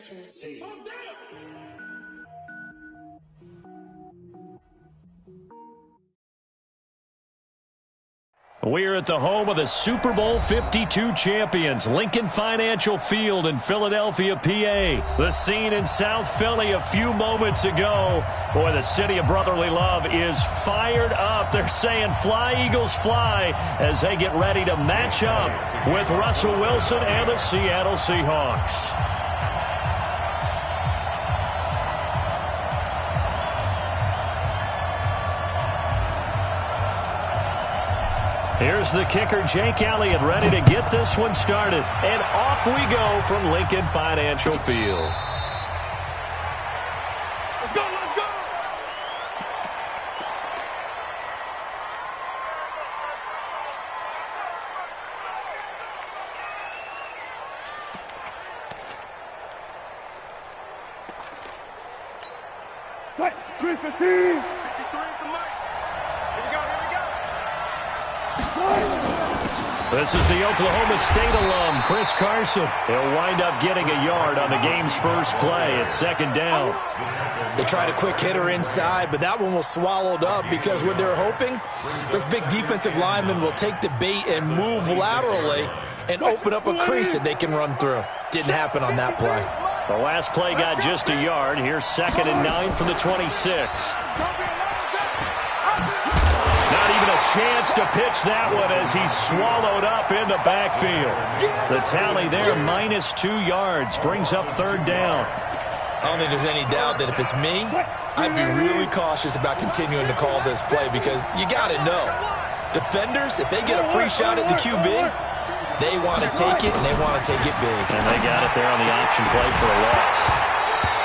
seconds. We're at the home of the Super Bowl 52 champions, Lincoln Financial Field in Philadelphia, PA. The scene in South Philly a few moments ago. Boy, the city of brotherly love is fired up. They're saying, "Fly, Eagles, fly," as they get ready to match up with Russell Wilson and the Seattle Seahawks. Here's the kicker, Jake Elliott, ready to get this one started. And off we go from Lincoln Financial Field. Let's go, let's go! Right, 315! 53 is the mic. Here we go, here we go. This is the Oklahoma State alum, Chris Carson. He'll wind up getting a yard on the game's first play at second down. They tried a quick hitter inside, but that one was swallowed up because what they're hoping, those big defensive linemen will take the bait and move laterally and open up a crease that they can run through. Didn't happen on that play. The last play got just a yard. Here's 2nd and 9 from the 26. Not even a chance to pitch that one as he's swallowed up in the backfield. The tally there, -2 yards, brings up 3rd down. I don't think there's any doubt that if it's me, I'd be really cautious about continuing to call this play because you got to know, defenders, if they get a free shot at the QB, they want to take it, and they want to take it big. And they got it there on the option play for a loss.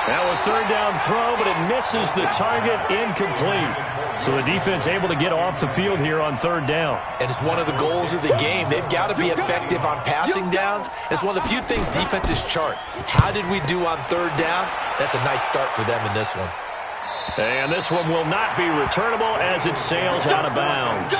Now a 3rd down throw, but it misses the target, incomplete. So the defense able to get off the field here on 3rd down. And it's one of the goals of the game. They've got to be effective on passing downs. It's one of the few things defenses chart. How did we do on 3rd down? That's a nice start for them in this one. And this one will not be returnable as it sails out of bounds.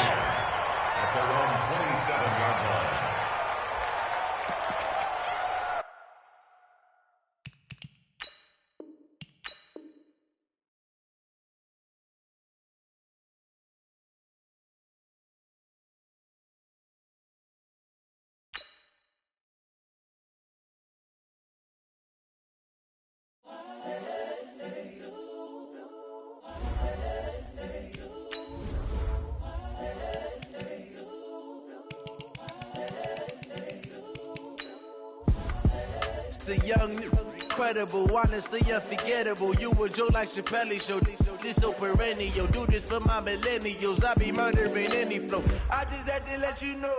The young, incredible, honestly unforgettable. You a joke like Chappelle show. This so perennial. Do this for my millennials. I be murdering any flow. I just had to let you know.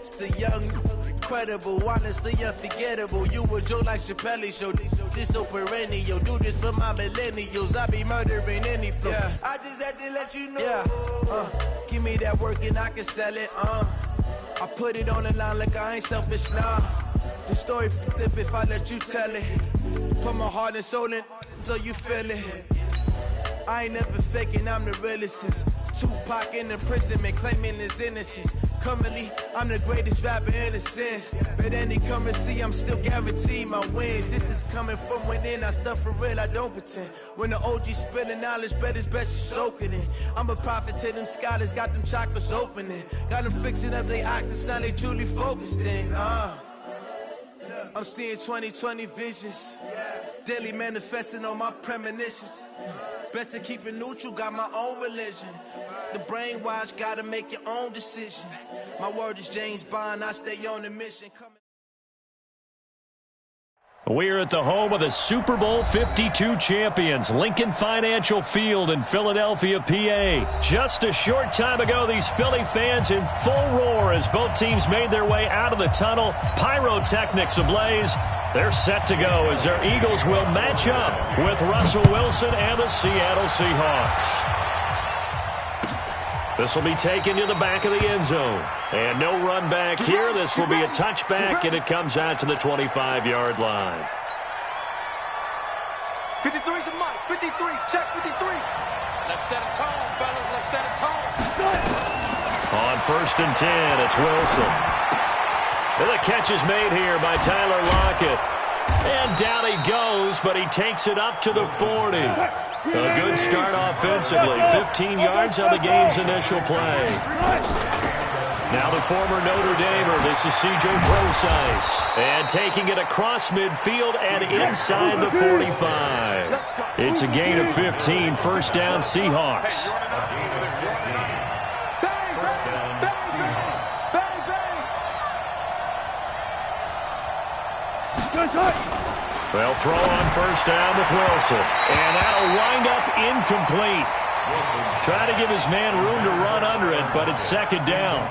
It's the young, incredible, honestly unforgettable. You a joke like Chappelle show. This so perennial. Do this for my millennials. I be murdering any flow. Yeah. I just had to let you know. Yeah. Give me that work and I can sell it. I put it on the line like I ain't selfish now. The story flip if I let you tell it. Put my heart and soul in so you feel it. I ain't never faking, I'm the realest since Tupac in imprisonment, claiming his innocence. Currently, I'm the greatest rapper in a sense. But any currency, I'm still guaranteed my wins. This is coming from within, I stuff for real, I don't pretend. When the OG spilling knowledge, bet it's best you soak it in. I'm a prophet to them scholars, got them chakras opening. Got them fixing up their octaves, now they truly focused in. I'm seeing 2020 visions. Daily manifesting on my premonitions. Best to keep it neutral, got my own religion. The brainwash, gotta make your own decision. My word is James Bond, I stay on the mission. We're at the home of the Super Bowl 52 champions, Lincoln Financial Field in Philadelphia, PA. Just a short time ago, these Philly fans in full roar as both teams made their way out of the tunnel. Pyrotechnics ablaze. They're set to go as their Eagles will match up with Russell Wilson and the Seattle Seahawks. This will be taken to the back of the end zone. And no run back here. This will be a touchback, and it comes out to the 25-yard line. 53's the mic. 53. Check 53. Let's set a tone, fellas. Let's set a tone. On 1st and 10, it's Wilson. And the catch is made here by Tyler Lockett. And down he goes, but he takes it up to the 40. A good start offensively. 15 yards on the game's initial play. Now the former Notre Damer, this is C.J. Procise. And taking it across midfield and inside the 45. It's a gain of 15, first down Seahawks. Well, throw on first down with Wilson. And that'll wind up incomplete. Trying to give his man room to run under it, but it's second down.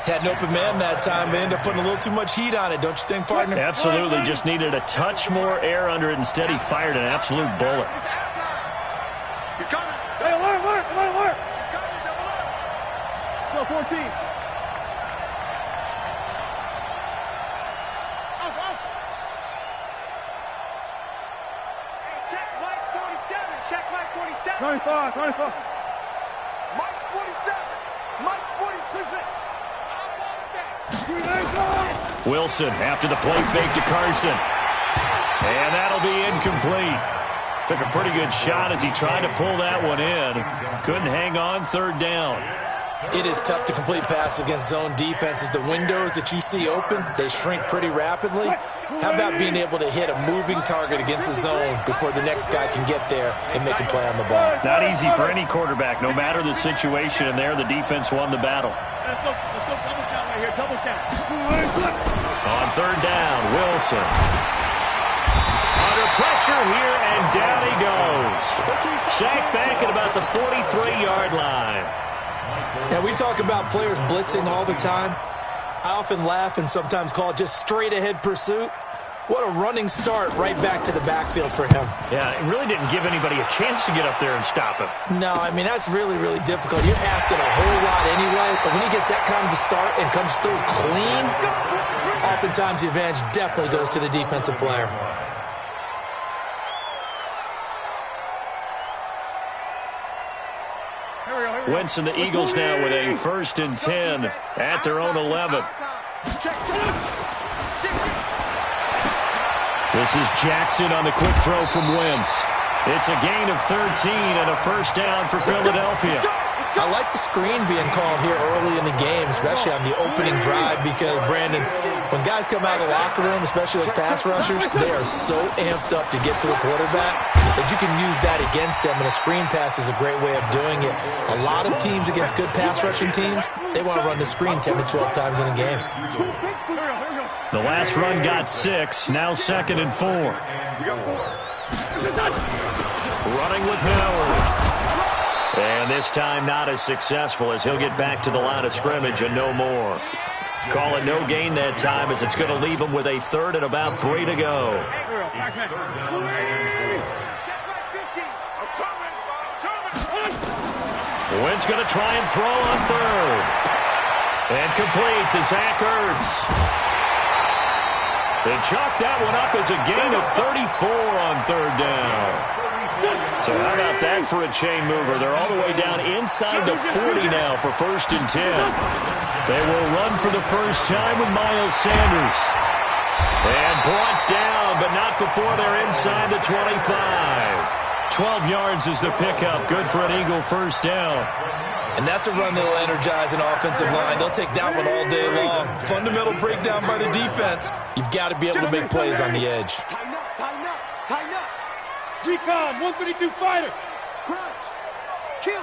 Had an open man that time, but ended up putting a little too much heat on it, don't you think, partner? Absolutely. Just needed a touch more air under it. Instead, he fired an absolute bullet. He's coming. Hey, alert. Go 14. Check Mike 47. Check Mike 47. 95. Mike's 47. Mike's 46. Wilson after the play fake to Carson. And that'll be incomplete. Took a pretty good shot as he tried to pull that one in. Couldn't hang on, third down. It is tough to complete passes against zone defenses. The windows that you see open, they shrink pretty rapidly. How about being able to hit a moving target against a zone before the next guy can get there and make a play on the ball? Not easy for any quarterback, no matter the situation, and there the defense won the battle. Let's go double count right here, double count. On third down, Wilson. Under pressure here, and down he goes. Sacked back at about the 43-yard line. Now, we talk about players blitzing all the time. I often laugh and sometimes call it just straight-ahead pursuit. What a running start right back to the backfield for him. Yeah, it really didn't give anybody a chance to get up there and stop him. No, I mean, that's really, really difficult. You're asking a whole lot anyway, but when he gets that kind of a start and comes through clean, oftentimes the advantage definitely goes to the defensive player. Wentz and the Eagles now with a 1st and 10 at their own 11. This is Jackson on the quick throw from Wentz. It's a gain of 13 and a first down for Philadelphia. I like the screen being called here early in the game, especially on the opening drive, because, Brandon, when guys come out of the locker room, especially those pass rushers, they are so amped up to get to the quarterback that you can use that against them, and a screen pass is a great way of doing it. A lot of teams against good pass rushing teams, they want to run the screen 10 to 12 times in a game. The last run got 6, now 2nd and 4. Running with Howard. And this time not as successful as he'll get back to the line of scrimmage and no more. Call it no gain that time as it's going to leave him with a 3rd and about 3 to go. Wentz going to try and throw on 3rd. And complete to Zach Ertz. They chalk that one up as a gain of 34 on 3rd down. So how about that for a chain mover? They're all the way down inside the 40 now for 1st and 10. They will run for the first time with Miles Sanders. And brought down, but not before they're inside the 25. 12 yards is the pickup. Good for an Eagle first down. And that's a run that will energize an offensive line. They'll take that one all day long. Fundamental breakdown by the defense. You've got to be able to make plays on the edge. Tighten up. Recon, 132 fighter. Crunch. Kill.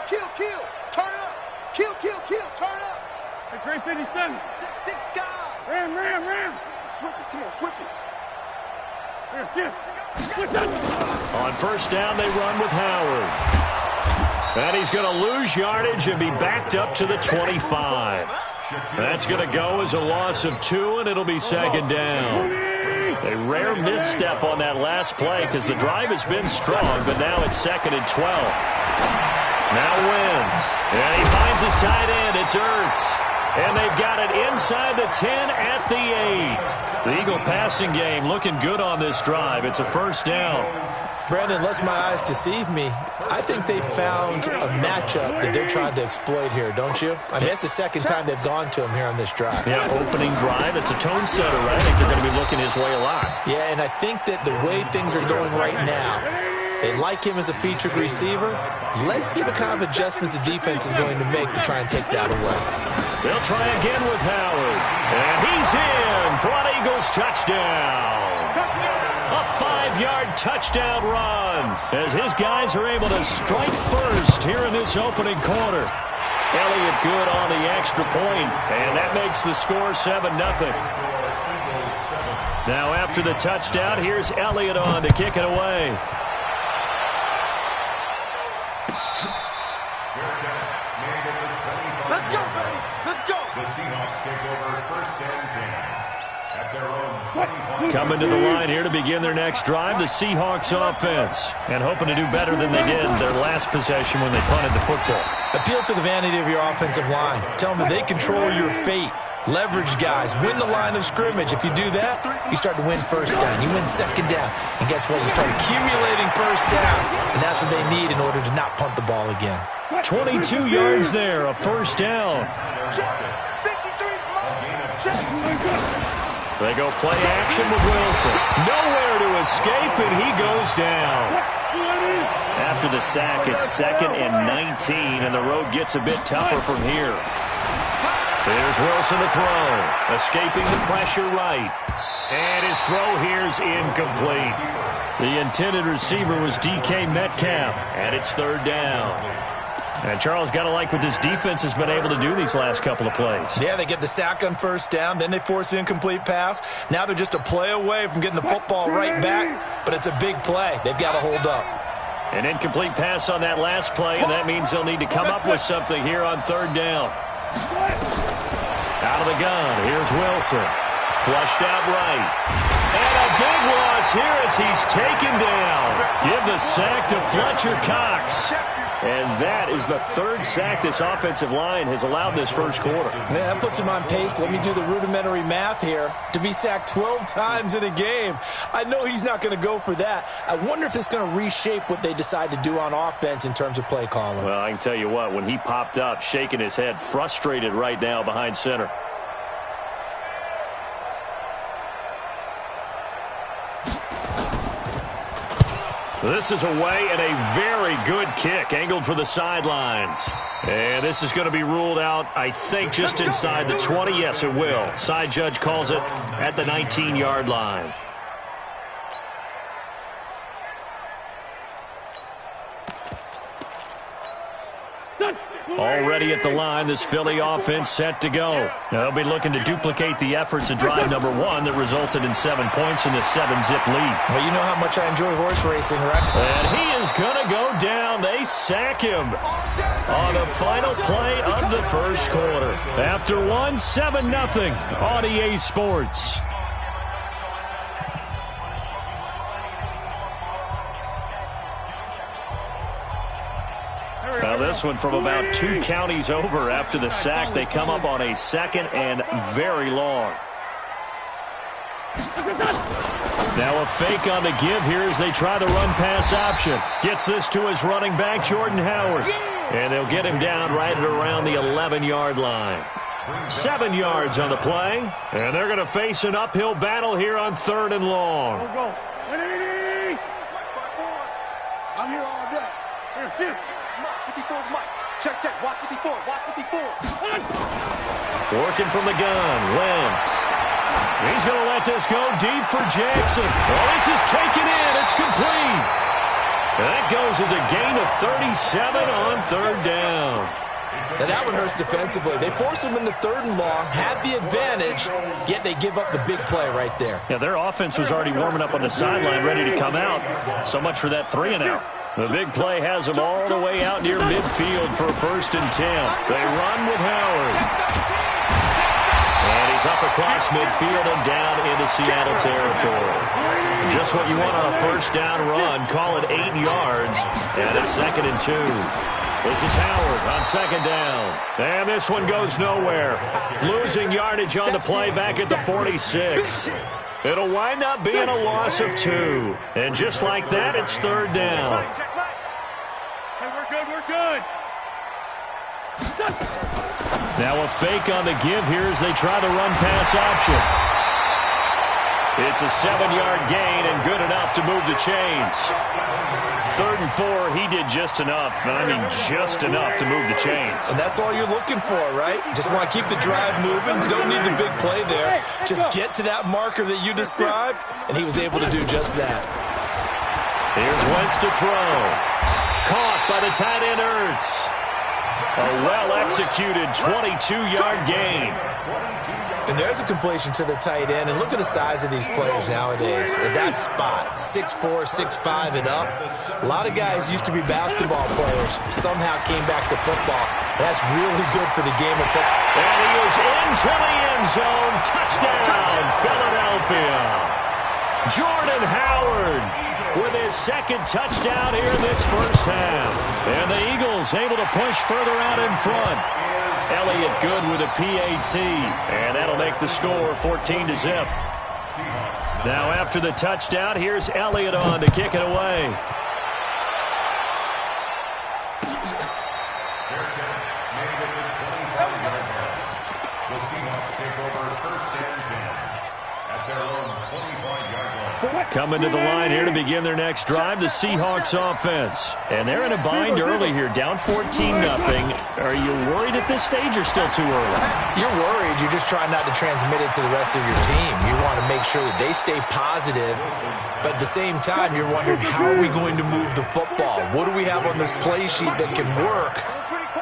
Turn up. Kill. Turn up. It's 357. Ram. Switch it. Switch it. On first down, they run with Howard. And he's going to lose yardage and be backed up to the 25. That's going to go as a loss of 2, and it'll be 2nd down. A rare misstep on that last play because the drive has been strong, but now it's 2nd and 12. Now Wentz. And he finds his tight end. It's Ertz. And they've got it inside the 10 at the 8. The Eagle passing game looking good on this drive. It's a first down. Brandon, unless my eyes deceive me, I think they found a matchup that they're trying to exploit here, don't you? I mean, it's the second time they've gone to him here on this drive. Yeah, opening drive. It's a tone setter, right? I think they're going to be looking his way a lot. Yeah, and I think that the way things are going right now, they like him as a featured receiver. Let's see what kind of adjustments the defense is going to make to try and take that away. They'll try again with Howard. And he's in for an Eagles touchdown. A 5-yard touchdown run as his guys are able to strike first here in this opening quarter. Elliott good on the extra point, and that makes the score 7-0. Now after the touchdown, here's Elliott on to kick it away. Let's go, baby. Let's go. The Seahawks take over first and 10 at their own 25. Coming to the line here to begin their next drive, the Seahawks offense, and hoping to do better than they did their last possession when they punted the football. Appeal to the vanity of your offensive line. Tell them that they control your fate. Leverage guys. Win the line of scrimmage. If you do that, you start to win first down. You win second down. And guess what? You start accumulating first downs. And that's what they need in order to not punt the ball again. 22 yards there, a first down. They go play action with Wilson. Nowhere to escape, and he goes down. After the sack, it's 2nd and 19, and the road gets a bit tougher from here. Here's Wilson to throw. Escaping the pressure right. And his throw here's incomplete. The intended receiver was DK Metcalf, and it's 3rd down. And Charles, got to like what this defense has been able to do these last couple of plays. Yeah, they get the sack on first down, then they force the incomplete pass. Now they're just a play away from getting the football right back, but it's a big play. They've got to hold up. An incomplete pass on that last play, and that means they'll need to come up with something here on 3rd down. Out of the gun, here's Wilson. Flushed out right. And a big loss here as he's taken down. Give the sack to Fletcher Cox. And that is the 3rd sack this offensive line has allowed this first quarter. Yeah, that puts him on pace. Let me do the rudimentary math here. To be sacked 12 times in a game, I know he's not going to go for that. I wonder if it's going to reshape what they decide to do on offense in terms of play calling. Well, I can tell you what, when he popped up, shaking his head, frustrated right now behind center. This is away and a very good kick angled for the sidelines. And this is going to be ruled out, I think, just inside the 20. Yes, it will. Side judge calls it at the 19-yard line. Already at the line, this Philly offense set to go. Now, they'll be looking to duplicate the efforts of drive number 1 that resulted in 7 points in this 7-zip lead. Well, you know how much I enjoy horse racing, right? And he is going to go down. They sack him on the final play of the first quarter. After 7-0 on EA Sports. Now this one from about 2 counties over after the sack. They come up on a 2nd and very long. Now a fake on the give here as they try the run-pass option. Gets this to his running back, Jordan Howard. And they'll get him down right at around the 11-yard line. 7 yards on the play. And they're going to face an uphill battle here on 3rd and long. I'm here all day. Here's 54's Mike. Check, check. Watch 54. Watch 54. Working from the gun. Wentz. He's going to let this go deep for Jackson. Oh, this is taken in. It's complete. And that goes as a gain of 37 on 3rd down. Now that one hurts defensively. They force him into 3rd and long, had the advantage, yet they give up the big play right there. Yeah, their offense was already warming up on the sideline, ready to come out. So much for that 3-and-out. The big play has them all the way out near midfield for a 1st and 10. They run with Howard. And he's up across midfield and down into Seattle territory. Just what you want on a 1st down run. Call it 8 yards. And it's 2nd and 2. This is Howard on 2nd down. And this one goes nowhere. Losing yardage on the play back at the 46. It'll wind up being a loss of 2. And just like that, it's third down. Hey, we're good, we're good. Now a fake on the give here as they try the run-pass option. It's a 7-yard gain and good enough to move the chains. 3rd and 4, he did just enough. I mean, just enough to move the chains. And that's all you're looking for, right? Just want to keep the drive moving. You don't need the big play there. Just get to that marker that you described, and he was able to do just that. Here's Wentz to throw. Caught by the tight end Ertz. A well-executed 22-yard gain. And there's a completion to the tight end. And look at the size of these players nowadays. At that spot, 6'4", 6'5", and up. A lot of guys used to be basketball players, somehow came back to football. That's really good for the game of football. And he is into the end zone. Touchdown, Philadelphia. Jordan Howard with his 2nd touchdown here in this first half. And the Eagles able to push further out in front. Elliott good with a PAT, and that'll make the score 14-0. Now after the touchdown, here's Elliott on to kick it away. The Seahawks take over 1st and 10 at their own 25-yard line. Coming to the line here to begin their next drive, the Seahawks offense. And they're in a bind early here, down 14-0. Are you worried at this stage or still too early? You're worried. You're just trying not to transmit it to the rest of your team. You want to make sure that they stay positive. But at the same time, you're wondering, how are we going to move the football? What do we have on this play sheet that can work?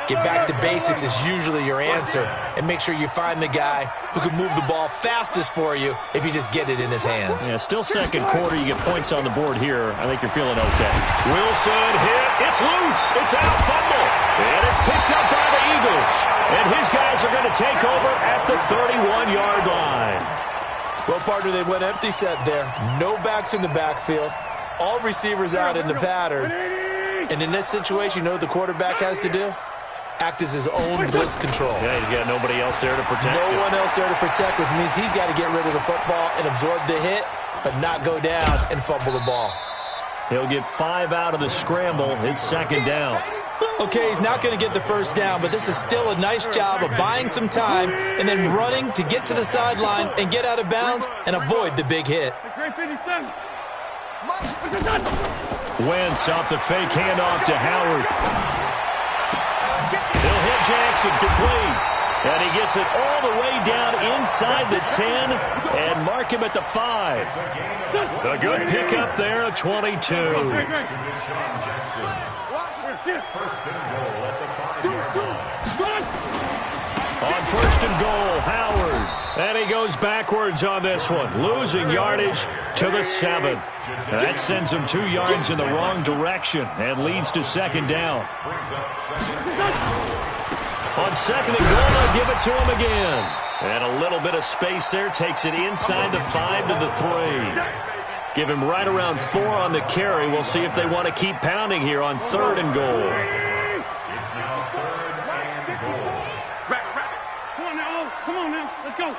Get back to basics is usually your answer. And make sure you find the guy who can move the ball fastest for you if you just get it in his hands. Yeah, still second quarter. You get points on the board here. I think you're feeling okay. Wilson hit. It's loose. It's out. Fumble. And it's picked up by the Eagles. And his guys are going to take over at the 31-yard line. Well, partner, they went empty set there. No backs in the backfield. All receivers out in the pattern. And in this situation, you know what the quarterback has to do? Act as his own blitz control. Yeah, he's got nobody else there to protect. No one else there to protect, which means he's got to get rid of the football and absorb the hit, but not go down and fumble the ball. He'll get 5 out of the scramble. It's 2nd down. Okay, he's not going to get the first down, but this is still a nice job of buying some time and then running to get to the sideline and get out of bounds and avoid the big hit. Wentz off the fake handoff to Howard. He'll hit Jackson complete. And he gets it all the way down inside the 10 and mark him at the 5. A good pickup there at 22. First and goal at the 5-yard line. On 1st and goal, Howard. And he goes backwards on this one, losing yardage to the 7. That sends him 2 yards in the wrong direction and leads to 2nd down. On 2nd and goal, they'll give it to him again. And a little bit of space there takes it inside the 5 to the 3. Give him right around 4 on the carry. We'll see if they want to keep pounding here on 3rd and goal. It's now 3rd and goal. Come on now, let's go.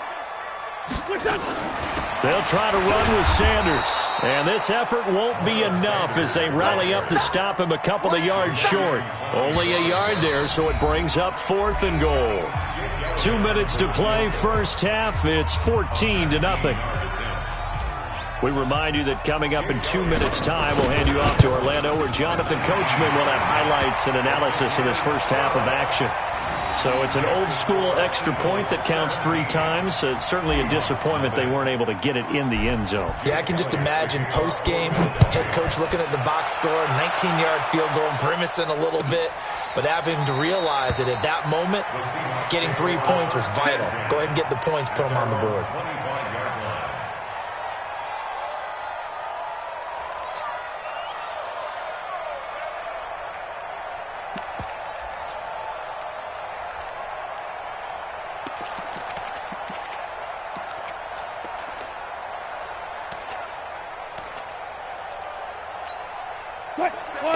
They'll try to run with Sanders. And this effort won't be enough as they rally up to stop him a couple of yards short. Only a yard there, so it brings up 4th and goal. 2 minutes to play, first half. It's 14-0. We remind you that coming up in 2 minutes' time, we'll hand you off to Orlando, where Jonathan Coachman will have highlights and analysis of this first half of action. So it's an old-school extra point that counts 3 times. It's certainly a disappointment they weren't able to get it in the end zone. Yeah, I can just imagine post-game, head coach looking at the box score, 19-yard field goal, grimacing a little bit, but having to realize that at that moment, getting 3 points was vital. Go ahead and get the points, put them on the board.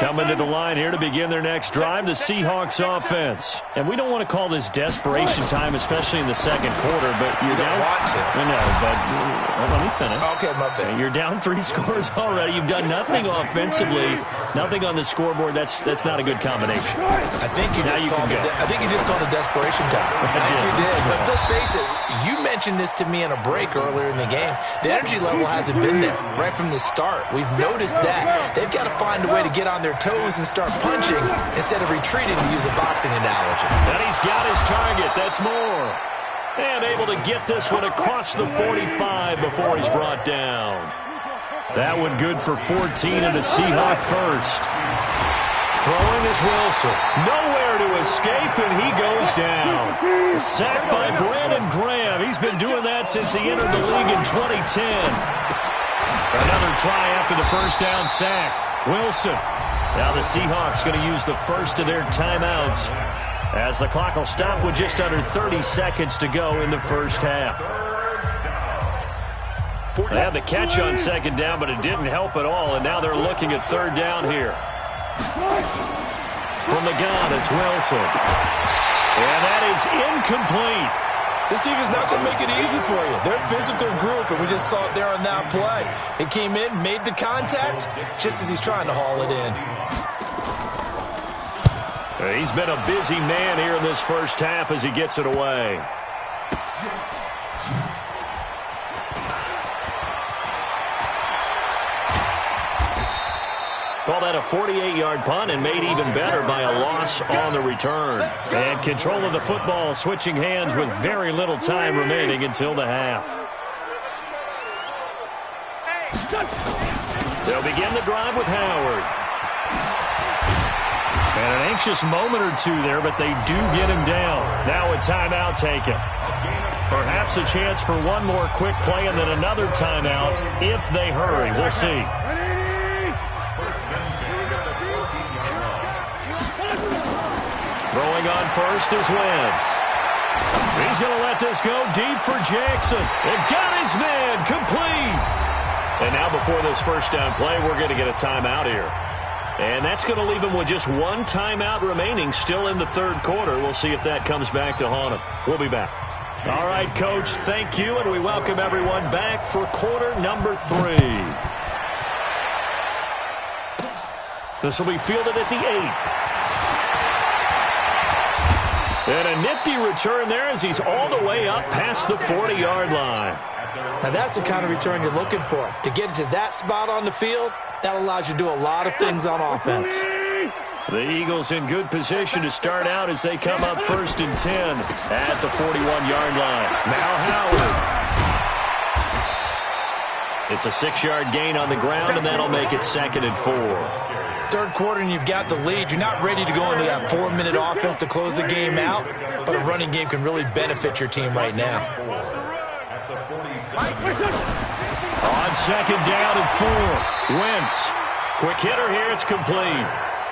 Coming to the line here to begin their next drive, the Seahawks offense. And we don't want to call this desperation time, especially in the second quarter, but you don't want to. I know, but let me finish. Okay, my bad. You're down 3 scores already. You've done nothing offensively, nothing on the scoreboard. That's not a good combination. I think you just called it desperation time. I think you did. But let's face it, you mentioned this to me in a break earlier in the game. The energy level hasn't been there right from the start. We've noticed that. They've got to find a way to get on their toes and start punching instead of retreating, to use a boxing analogy. And he's got his target. That's more. And able to get this one across the 45 before he's brought down. That one good for 14 and a Seahawk first. Throwing is Wilson. Nowhere to escape, and he goes down. Sacked by Brandon Graham. He's been doing that since he entered the league in 2010. Another try after the first down sack. Wilson. Now the Seahawks going to use the first of their timeouts as the clock will stop with just under 30 seconds to go in the first half. They had the catch on second down, but it didn't help at all, and now they're looking at third down here. From the gun, it's Wilson. And that is incomplete. This defense is not going to make it easy for you. They're a physical group, and we just saw it there on that play. It came in, made the contact, just as he's trying to haul it in. He's been a busy man here in this first half as he gets it away. Call that a 48-yard punt and made even better by a loss on the return. And control of the football switching hands with very little time remaining until the half. They'll begin the drive with Howard. And an anxious moment or two there, but they do get him down. Now a timeout taken. Perhaps a chance for one more quick play and then another timeout if they hurry. We'll see. Throwing on first is Wentz. He's going to let this go deep for Jackson. And got his man complete. And now before this first down play, we're going to get a timeout here. And that's going to leave him with just one timeout remaining still in the third quarter. We'll see if that comes back to haunt him. We'll be back. All right, Coach, thank you, and we welcome everyone back for quarter number 3. This will be fielded at the 8. And a nifty return there as he's all the way up past the 40-yard line. Now that's the kind of return you're looking for. To get to that spot on the field, that allows you to do a lot of things on offense. The Eagles in good position to start out as they come up first and 10 at the 41-yard line. Now Howard. It's a 6-yard gain on the ground, and that'll make it 2nd and 4. Third quarter and you've got the lead. You're not ready to go into that 4-minute offense to close the game out, but a running game can really benefit your team right now. On 2nd down and 4. Wentz. Quick hitter here. It's complete.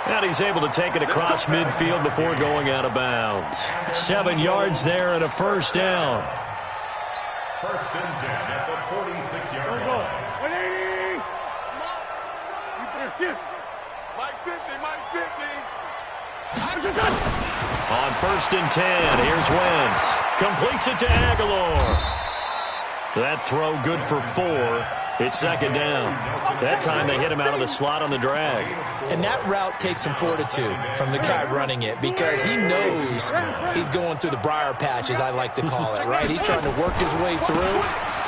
And he's able to take it across midfield before going out of bounds. 7 yards there and a first down. First and 10 at the 46-yard line. 180. Mike 50, Mike 50. On first and 10, here's Wentz. Completes it to Aguilar. That throw good for 4. It's 2nd down. That time they hit him out of the slot on the drag. And that route takes some fortitude from the guy running it because he knows he's going through the briar patch, as I like to call it, right? He's trying to work his way through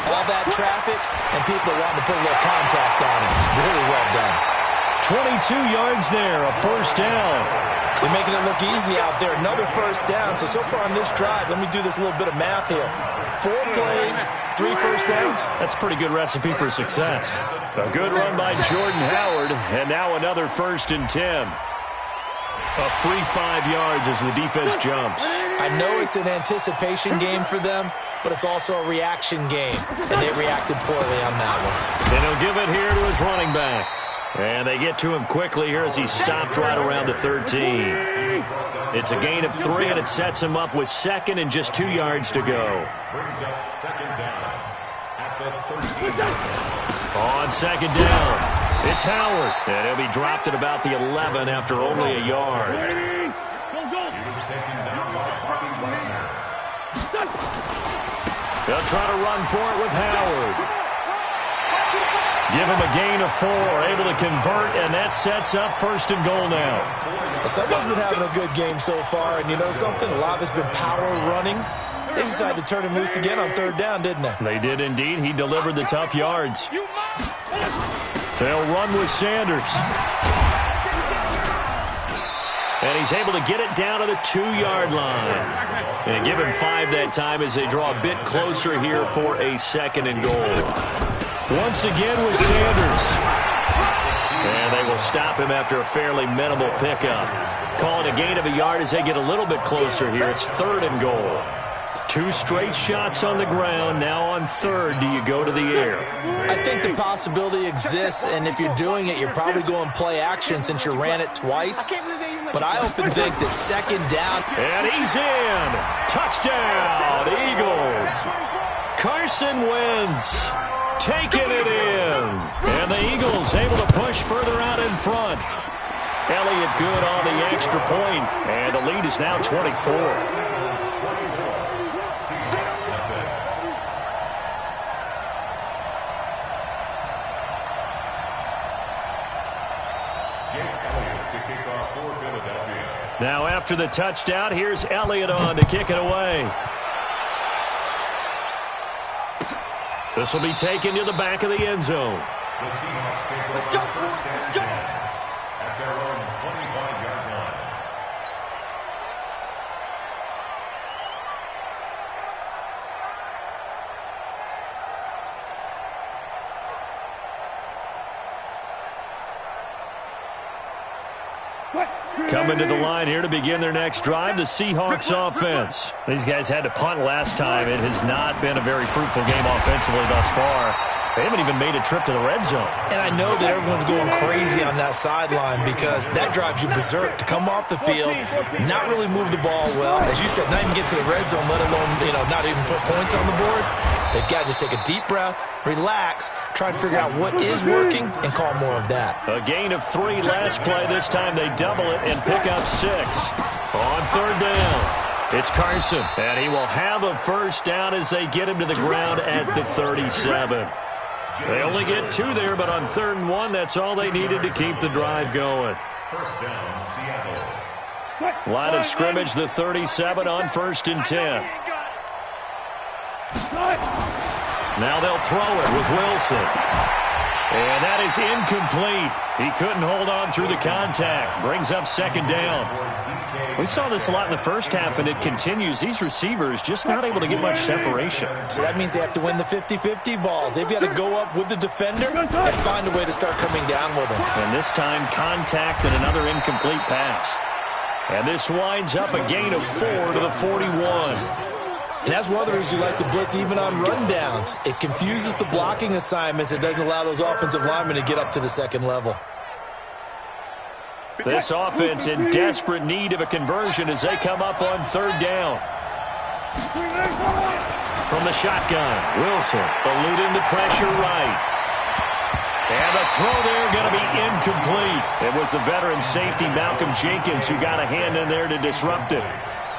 all that traffic, and people are wanting to put a little contact on him. Really well done. 22 yards there, a first down. They're making it look easy out there. Another first down. So far on this drive, let me do this little bit of math here. 4 plays, 3 first downs. That's a pretty good recipe for success. A good run by Jordan Howard, and now another first and 10. A free 5 yards as the defense jumps. I know it's an anticipation game for them, but it's also a reaction game, and they reacted poorly on that one. And he'll give it here to his running back. And they get to him quickly here as he stopped right around the 13. It's a gain of 3, and it sets him up with 2nd and just 2 yards to go. Brings up 2nd down at the 13. On 2nd down, It's Howard, and he'll be dropped at about the 11 after only a yard. They'll try to run for it with Howard. Give him a gain of 4, able to convert, and that sets up 1st and goal now. Someone's been having a good game so far, and you know something? A lot of it's been power running. They decided to turn him loose again on 3rd down, didn't they? They did indeed. He delivered the tough yards. They'll run with Sanders. And he's able to get it down to the 2-yard line. And give him 5 that time as they draw a bit closer here for a 2nd and goal. Once again with Sanders. And they will stop him after a fairly minimal pickup. Calling a gain of a yard as they get a little bit closer here. It's 3rd and goal. 2 straight shots on the ground. Now on 3rd, do you go to the air? I think the possibility exists, and if you're doing it, you're probably going play action since you ran it twice. But I often think that 2nd down. And he's in. Touchdown, Eagles. Carson wins. Taking it in. And the Eagles able to push further out in front. Elliott good on the extra point. And the lead is now 24. Now after the touchdown, here's Elliott on to kick it away. This will be taken to the back of the end zone. The Seahawks take over 1st and 10 at their own 25-yard line. Coming to the line here to begin their next drive, the Seahawks offense. These guys had to punt last time. It has not been a very fruitful game offensively thus far. They haven't even made a trip to the red zone. And I know that everyone's going crazy on that sideline because that drives you berserk to come off the field, not really move the ball well. As you said, not even get to the red zone, let alone, not even put points on the board. They've got to just take a deep breath, relax, try and figure out what is working, and call more of that. A gain of 3 last play. This time they double it and pick up 6. On 3rd down, it's Carson, and he will have a 1st down as they get him to the ground at the 37. They only get 2 there, but on 3rd and 1, that's all they needed to keep the drive going. 1st down, Seattle. Line of scrimmage, the 37 on 1st and 10. Now they'll throw it with Wilson. And that is incomplete. He couldn't hold on through the contact. Brings up 2nd down. We saw this a lot in the first half, and it continues. These receivers just not able to get much separation. So that means they have to win the 50-50 balls. They've got to go up with the defender and find a way to start coming down with them. And this time, contact and another incomplete pass. And this winds up a gain of 4 to the 41. And that's one of the reasons you like to blitz even on rundowns. It confuses the blocking assignments. It doesn't allow those offensive linemen to get up to the 2nd level. This offense in desperate need of a conversion as they come up on 3rd down. From the shotgun, Wilson eluding the pressure right. And the throw there going to be incomplete. It was the veteran safety Malcolm Jenkins who got a hand in there to disrupt it.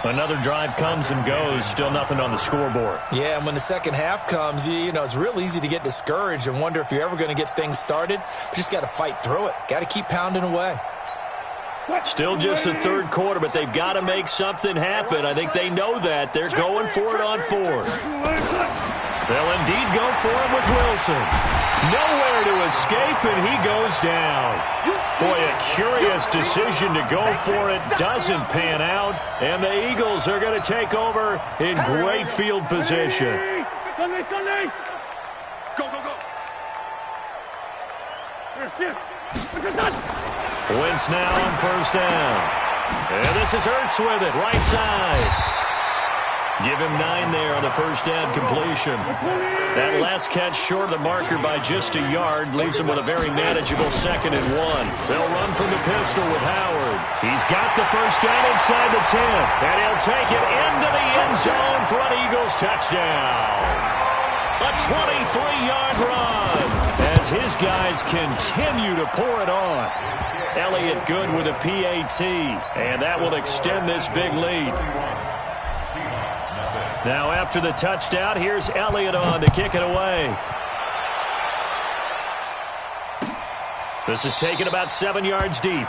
Another drive comes and goes, still nothing on the scoreboard. Yeah, and when the 2nd half comes, it's real easy to get discouraged and wonder if you're ever going to get things started. You just got to fight through it. Got to keep pounding away. Still just the 3rd quarter, but they've got to make something happen. I think they know that. They're going for it on 4th. They'll indeed go for it with Wilson. Nowhere to escape, and he goes down. Boy, a curious decision to go for it. Doesn't pan out, and the Eagles are going to take over in great field position. Go, go, go. Wentz now on 1st down. And this is Ertz with it, right side. Give him 9 there on the 1st down completion. That last catch short of the marker by just a yard leaves him with a very manageable 2nd and 1. They'll run from the pistol with Howard. He's got the 1st down inside the 10. And he'll take it into the end zone for an Eagles touchdown. A 23-yard run as as his guys continue to pour it on. Elliott good with a PAT, and that will extend this big lead. Now after the touchdown, here's Elliott on to kick it away. This is taken about 7 yards deep.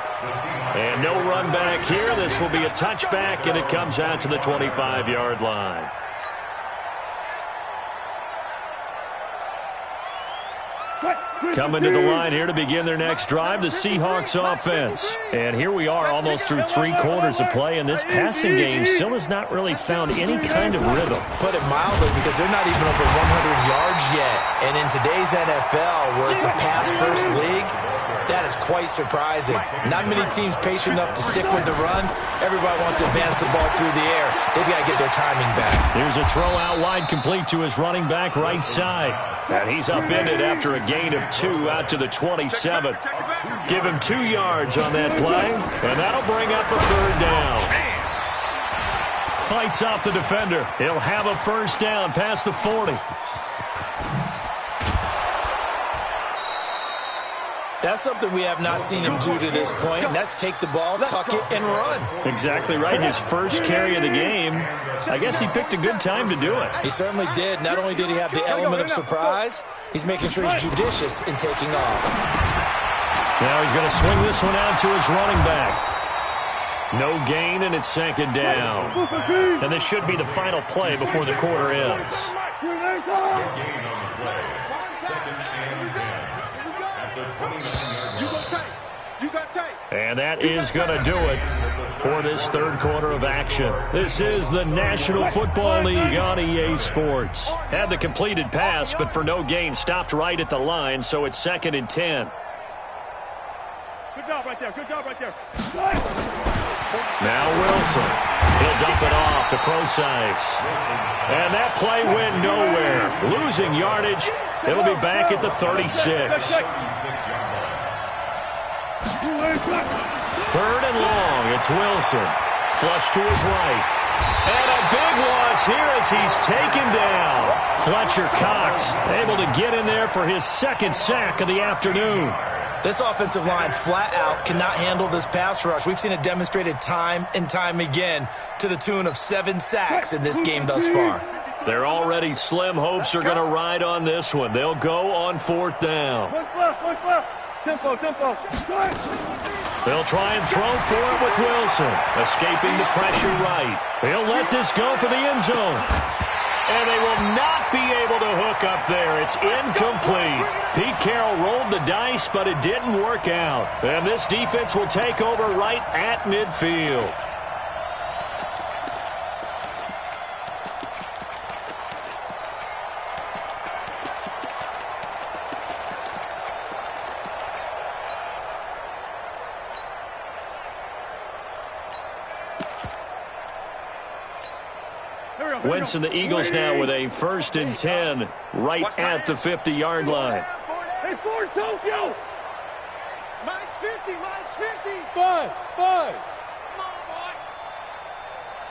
And no run back here. This will be a touchback, and it comes out to the 25-yard line. Coming to the line here to begin their next drive, the Seahawks offense. And here we are almost through 3 quarters of play, and this passing game still has not really found any kind of rhythm. Put it mildly, because they're not even over 100 yards yet. And in today's NFL, where it's a pass-first league, that is quite surprising. Not many teams patient enough to stick with the run. Everybody wants to advance the ball through the air. They've got to get their timing back. Here's a throw out wide complete to his running back right side. And he's upended after a gain of 2 out to the 27. Give him 2 yards on that play, and that'll bring up a 3rd down. Fights off the defender. He'll have a first down past the 40. That's something we have not seen him do to this point, and that's take the ball, tuck it, and run. Exactly right. His first carry of the game, I guess he picked a good time to do it. He certainly did. Not only did he have the element of surprise, he's making sure he's judicious in taking off. Now he's going to swing this one out to his running back. No gain, and it's 2nd down. And this should be the final play before the quarter ends. And that is going to do it for this 3rd quarter of action. This is the National Football League on EA Sports. Had the completed pass, but for no gain, stopped right at the line, so it's 2nd and 10. Good job right there. Good job right there. Now Wilson. He'll dump it off to Procise. And that play went nowhere. Losing yardage. It'll be back at the 36. 3rd and long. It's Wilson. Flush to his right. And a big loss here as he's taken down. Fletcher Cox able to get in there for his 2nd sack of the afternoon. This offensive line flat out cannot handle this pass rush. We've seen it demonstrated time and time again to the tune of 7 sacks in this game thus far. Their already slim hopes are going to ride on this one. They'll go on 4th down. Tempo. They'll try and throw for it with Wilson. Escaping the pressure right. He'll let this go for the end zone. And they will not be able to hook up there. It's incomplete. Pete Carroll rolled the dice, but it didn't work out. And this defense will take over right at midfield. Wentz and the Eagles now with a 1st and 10 right at the 50-yard line. Hey, Ford, Tokyo! Mine's 50, mine's 50! Buzz! Come on, boy!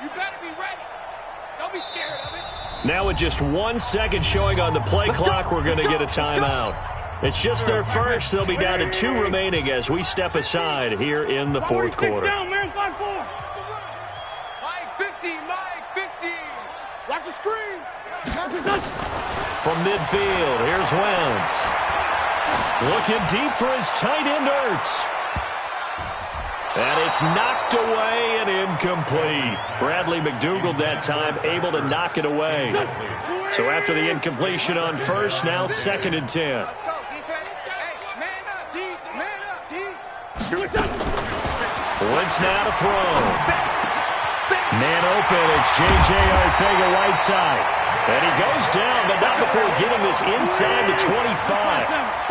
You better be ready. Don't be scared of it. Now with just 1 second showing on the play clock, we're going to get a timeout. It's just their first. They'll be down to 2 remaining as we step aside here in the 4th quarter. Down, man, 5-4. Mike 50, Mike 50. Watch the screen. From midfield, here's Wentz. Looking deep for his tight end, Ertz. And it's knocked away and incomplete. Bradley McDougald that time able to knock it away. So after the incompletion on 1st, now 2nd and 10. Let's go, defense. Hey, man up, D. Man up, D. Wentz now to throw. Man open, it's J.J. Arcega-Whiteside. And he goes down, but not before getting this inside the 25.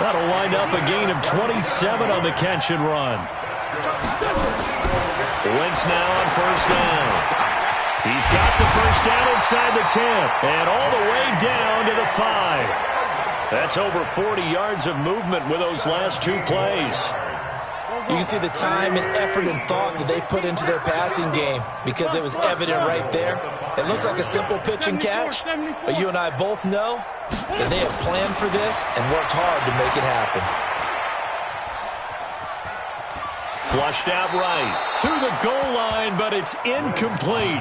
That'll wind up a gain of 27 on the catch and run. Wentz now on 1st down. He's got the 1st down inside the 10 and all the way down to the 5. That's over 40 yards of movement with those last 2 plays. You can see the time and effort and thought that they put into their passing game because it was evident right there. It looks like a simple pitch and catch, but you and I both know that they have planned for this and worked hard to make it happen. Flushed out right to the goal line, but it's incomplete.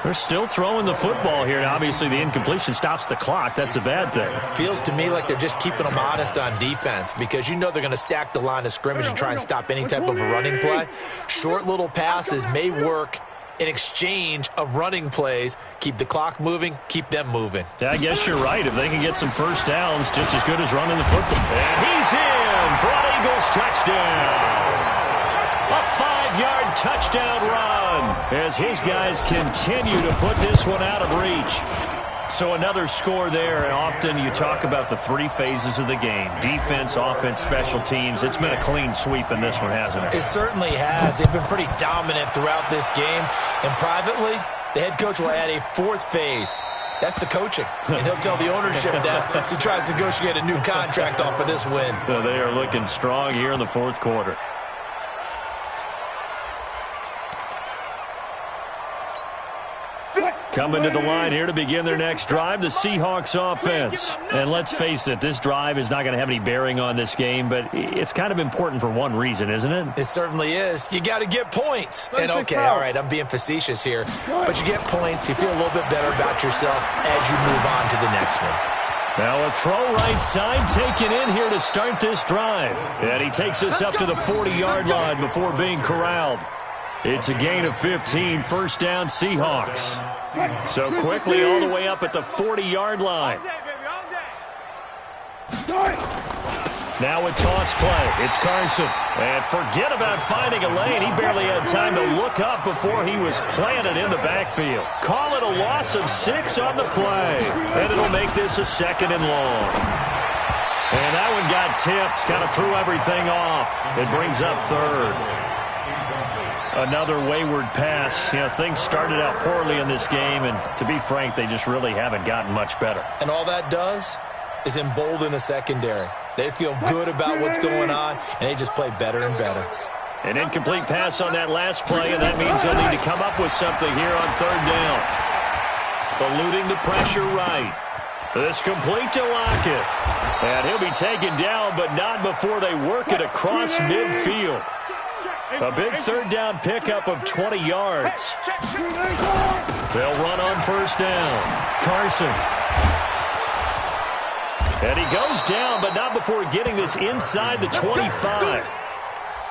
They're still throwing the football here. Now, obviously, the incompletion stops the clock. That's a bad thing. Feels to me like they're just keeping them honest on defense because you know they're going to stack the line of scrimmage and try and stop any type of a running play. Short little passes may work in exchange of running plays. Keep the clock moving, keep them moving. I guess you're right. If they can get some first downs, just as good as running the football. And he's in for an Eagles touchdown. A 5-yard touchdown run as his guys continue to put this one out of reach. So another score there, and often you talk about the 3 phases of the game. Defense, offense, special teams. It's been a clean sweep in this one, hasn't it? It certainly has. They've been pretty dominant throughout this game. And privately, the head coach will add a 4th phase. That's the coaching. And he'll tell the ownership that as he tries to negotiate a new contract off of this win. So they are looking strong here in the 4th quarter. Coming to the line here to begin their next drive, the Seahawks offense. And let's face it, this drive is not going to have any bearing on this game, but it's kind of important for one reason, isn't it? It certainly is. You got to get points. And okay, all right, I'm being facetious here, but you get points, you feel a little bit better about yourself as you move on to the next one. Now a throw right side taken in here to start this drive. And he takes us up to the 40-yard line before being corralled. It's a gain of 15, first down Seahawks. So quickly all the way up at the 40-yard line. Now a toss play. It's Carson. And forget about finding a lane. He barely had time to look up before he was planted in the backfield. Call it a loss of 6 on the play. And it'll make this a 2nd and long. And that one got tipped. Kind of threw everything off. It brings up 3rd. Another wayward pass. You know, things started out poorly in this game, and to be frank, they just really haven't gotten much better. And all that does is embolden a secondary. They feel good about what's going on, and they just play better and better. An incomplete pass on that last play, and that means they'll need to come up with something here on 3rd down. Eluding the pressure right. This complete to Lockett. And he'll be taken down, but not before they work it across midfield. A big 3rd down pickup of 20 yards. They'll run on 1st down. Carson. And he goes down, but not before getting this inside the 25.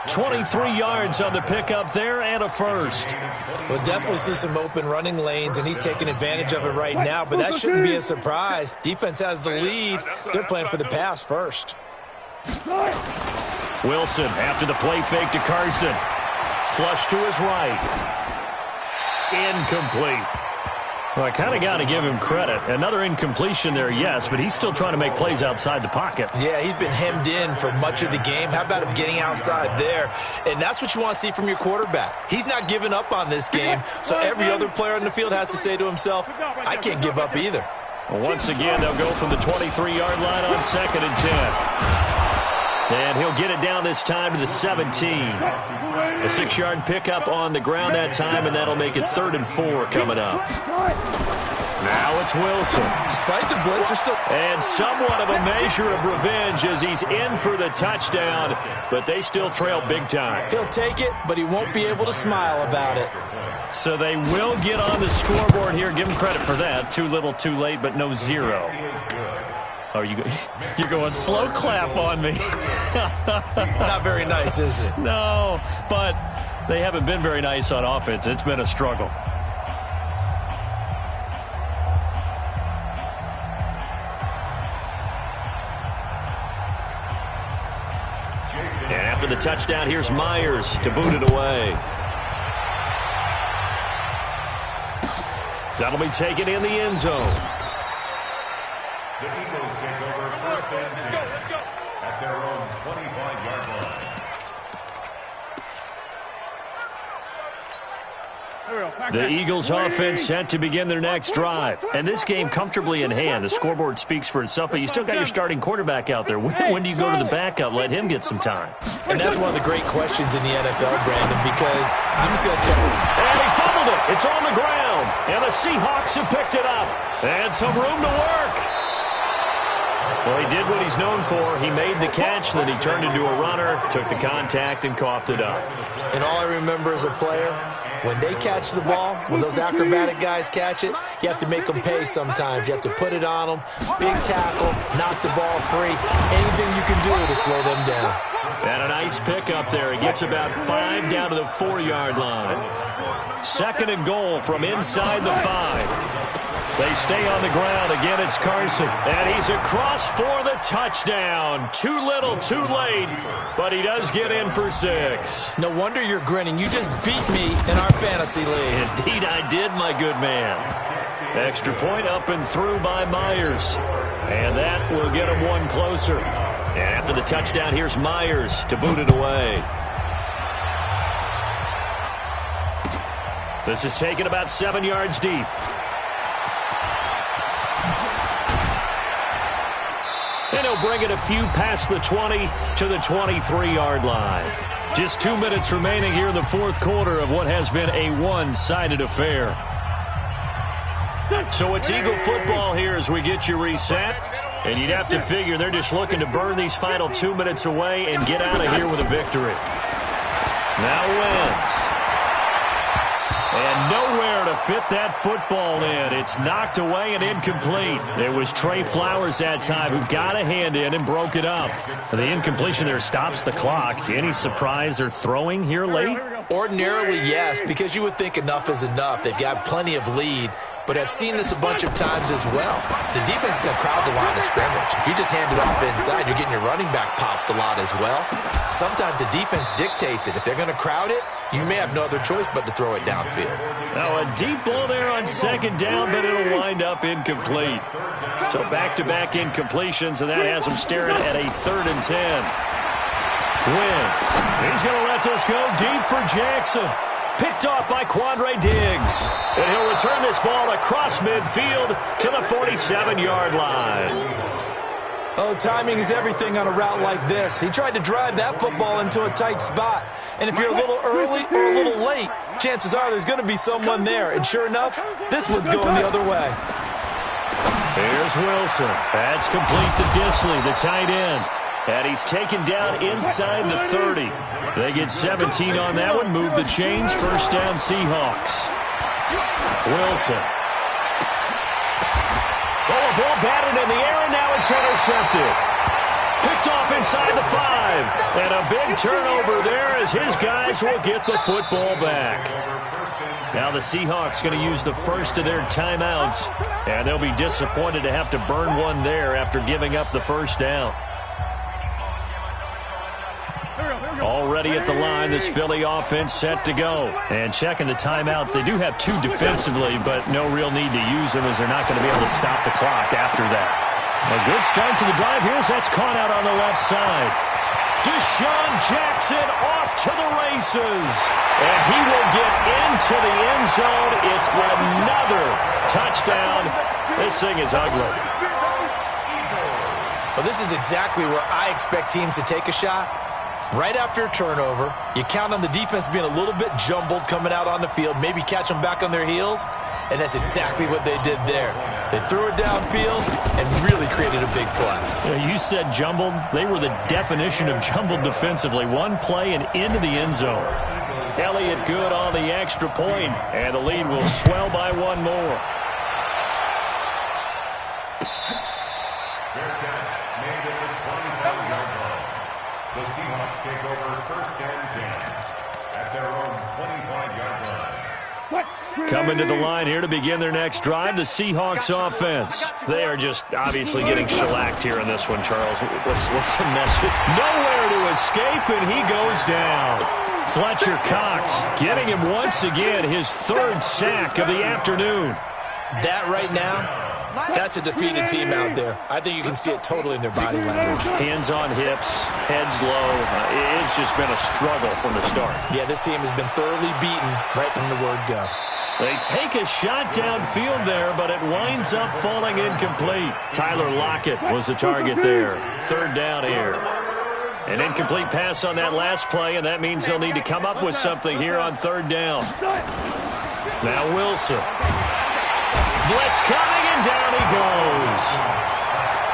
23 yards on the pickup there and a 1st. We'll definitely see some open running lanes, and he's taking advantage of it right now, but that shouldn't be a surprise. Defense has the lead. They're playing for the pass first. Wilson after the play fake to Carson. Flush to his right. Incomplete. Well, I kind of got to give him credit. Another incompletion there, yes, but he's still trying to make plays outside the pocket. Yeah, he's been hemmed in for much of the game. How about him getting outside there? And that's what you want to see from your quarterback. He's not giving up on this game, so every other player on the field has to say to himself, I can't give up either. Well, once again, they'll go from the 23-yard line on 2nd and 10. And he'll get it down this time to the 17. A 6-yard pickup on the ground that time, and that'll make it 3rd and 4 coming up. Now it's Wilson. Despite the blitz, they're still... And somewhat of a measure of revenge as he's in for the touchdown, but they still trail big time. He'll take it, but he won't be able to smile about it. So they will get on the scoreboard here. Give him credit for that. Too little, too late, but no 0. Oh, you're going slow clap on me. Not very nice, is it? No, but they haven't been very nice on offense. It's been a struggle. And after the touchdown, here's Myers to boot it away. That'll be taken in the end zone. The Eagles take over 1st and 10 at their own 25-yard line. The Eagles offense set to begin their next drive. And this game comfortably in hand. The scoreboard speaks for itself, but you still got your starting quarterback out there. When do you go to the backup? Let him get some time. And that's one of the great questions in the NFL, Brandon, because I'm just going to tell you. And he fumbled it. It's on the ground. And the Seahawks have picked it up. And some room to work. Well, he did what he's known for. He made the catch, then he turned into a runner, took the contact, and coughed it up. And all I remember as a player, when they catch the ball, when those acrobatic guys catch it, you have to make them pay sometimes. You have to put it on them, big tackle, knock the ball free, anything you can do to slow them down. And a nice pick up there. He gets about 5 down to the 4-yard line. 2nd and goal from inside the 5. They stay on the ground. Again, it's Carson. And he's across for the touchdown. Too little, too late. But he does get in for 6. No wonder you're grinning. You just beat me in our fantasy league. Indeed, I did, my good man. Extra point up and through by Myers. And that will get him one closer. And after the touchdown, here's Myers to boot it away. This is taken about 7 yards deep. And he'll bring it a few past the 20 to the 23-yard line. Just 2 minutes remaining here in the 4th quarter of what has been a one-sided affair. So it's Eagle football here as we get you reset. And you'd have to figure they're just looking to burn these final 2 minutes away and get out of here with a victory. Now Wentz. And nowhere to fit that football in. It's knocked away and incomplete. It was Trey Flowers that time who got a hand in and broke it up. The incompletion there stops the clock. Any surprise they're throwing here late? Ordinarily, yes, because you would think enough is enough. They've got plenty of lead. But I've seen this a bunch of times as well. The defense is going to crowd the line of scrimmage. If you just hand it off inside, you're getting your running back popped a lot as well. Sometimes the defense dictates it. If they're going to crowd it, you may have no other choice but to throw it downfield. Now a deep ball there on 2nd down, but it'll wind up incomplete. So back-to-back incompletions, and that has them staring at a 3rd and 10. Wentz. He's going to let this go deep for Jackson. Picked off by Quandre Diggs. And he'll return this ball across midfield to the 47-yard line. Oh, timing is everything on a route like this. He tried to drive that football into a tight spot. And if you're a little early or a little late, chances are there's going to be someone there. And sure enough, this one's going the other way. Here's Wilson. That's complete to Disley, the tight end. And he's taken down inside the 30. They get 17 on that one. Move the chains. 1st down Seahawks. Wilson. Oh, a ball batted in the air, and now it's intercepted. Picked off inside the 5. And a big turnover there as his guys will get the football back. Now the Seahawks going to use the first of their timeouts. And they'll be disappointed to have to burn one there after giving up the 1st down. Already at the line, this Philly offense set to go. And checking the timeouts, they do have 2 defensively, but no real need to use them as they're not going to be able to stop the clock after that. A good start to the drive. Here's that's caught out on the left side. Deshaun Jackson off to the races. And he will get into the end zone. It's another touchdown. This thing is ugly. Well, this is exactly where I expect teams to take a shot. Right after a turnover, you count on the defense being a little bit jumbled coming out on the field, maybe catch them back on their heels, and that's exactly what they did there. They threw it downfield and really created a big play. You said jumbled. They were the definition of jumbled defensively. One play and into the end zone. Elliott good on the extra point, and the lead will swell by one more. The Seahawks take over 1st and 10 at their own 25-yard line. Coming to the line here to begin their next drive, the Seahawks offense. They are just obviously getting shellacked here in this one, Charles. What's the message? Nowhere to escape, and he goes down. Fletcher Cox getting him once again, his 3rd sack of the afternoon. That right now, that's a defeated team out there. I think you can see it totally in their body language. Hands on hips, heads low. It's just been a struggle from the start. Yeah, this team has been thoroughly beaten right from the word go. They take a shot downfield there, but it winds up falling incomplete. Tyler Lockett was the target there. Third down here. An incomplete pass on that last play, and that means they'll need to come up with something here on third down. Now Wilson. Blitz coming, and down he goes.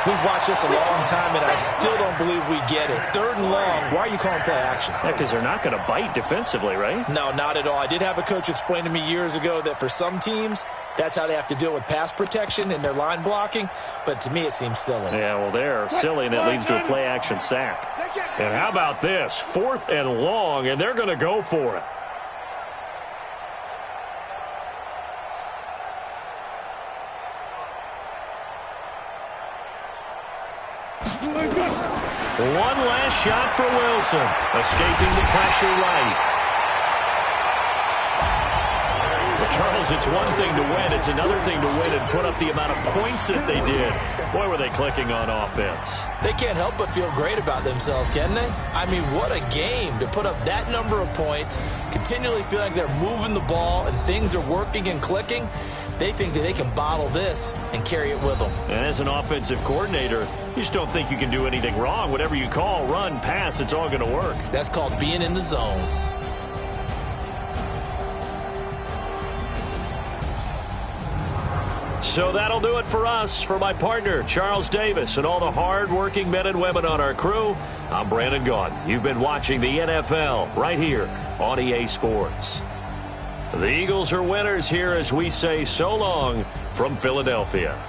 We've watched this a long time, and I still don't believe we get it. Third and long, why are you calling play action? Yeah, because they're not going to bite defensively, right? No, not at all. I did have a coach explain to me years ago that for some teams, that's how they have to deal with pass protection and their line blocking, but to me it seems silly. Yeah, well, they're silly, and it leads to a play action sack. And how about this? 4th and long, and they're going to go for it. One last shot for Wilson, escaping the pressure right. Well, Charles, it's one thing to win. It's another thing to win and put up the amount of points that they did. Boy, were they clicking on offense. They can't help but feel great about themselves, can they? I mean, what a game to put up that number of points, continually feel like they're moving the ball and things are working and clicking. They think that they can bottle this and carry it with them. And as an offensive coordinator, you just don't think you can do anything wrong. Whatever you call, run, pass, it's all going to work. That's called being in the zone. So that'll do it for us. For my partner, Charles Davis, and all the hard-working men and women on our crew, I'm Brandon Gaudin. You've been watching the NFL right here on EA Sports. The Eagles are winners here as we say so long from Philadelphia.